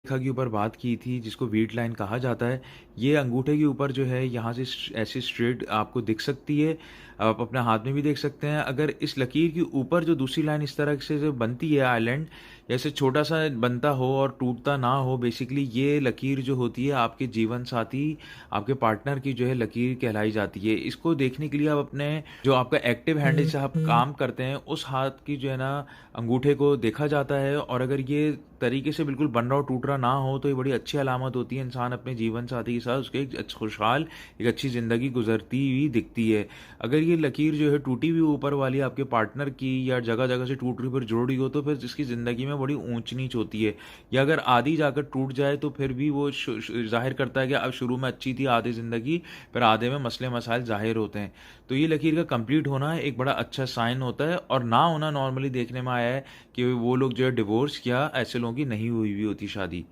रेखा के ऊपर बात की थी जिसको वीट लाइन कहा जाता है। ये अंगूठे के ऊपर जो है यहाँ से ऐसे स्ट्रेट आपको दिख सकती है। आप अपने हाथ में भी देख सकते हैं। अगर इस लकीर के ऊपर जो दूसरी लाइन इस तरह से जो बनती है आइलैंड, जैसे छोटा-सा बनता हो और टूटता ना हो, बेसिकली ये लकीर जो होती है आपके जीवन साथी, आपके पार्टनर की जो है लकीर कहलाई जाती है। इसको देखने के लिए आप अपने जो आपका एक्टिव हैंड जिससे आप काम करते हैं, उस हाथ की जो है ना अंगूठे को देखा जाता है और अगर ये तरीके से बिल्कुल बन रहा हो, टूट रहा ना हो, तो ये बड़ी अच्छी अलामत होती है। इंसान अपने जीवन साथी के साथ उसके एक खुशहाल, एक अच्छी ज़िंदगी गुज़रती हुई दिखती है। अगर ये लकीर जो है टूटी हुई ऊपर वाली आपके पार्टनर की या जगह-जगह से टूट रही, फिर जुड़ रही हो, तो फिर जिसकी ज़िंदगी में बड़ी ऊँच-नीच होती है। या अगर आधी जाकर टूट जाए, तो फिर भी वो ज़ाहिर करता है कि अब शुरू में अच्छी थी आधी ज़िंदगी, फिर आधे में मसले-मसाइल ज़ाहिर होते हैं। तो ये लकीर का कंप्लीट होना एक बड़ा अच्छा साइन होता है और ना होना नॉर्मली देखने में आया है कि वो लोग जो है डिवोर्स या ऐसे लोगों की नहीं हुई हुई होती शादी।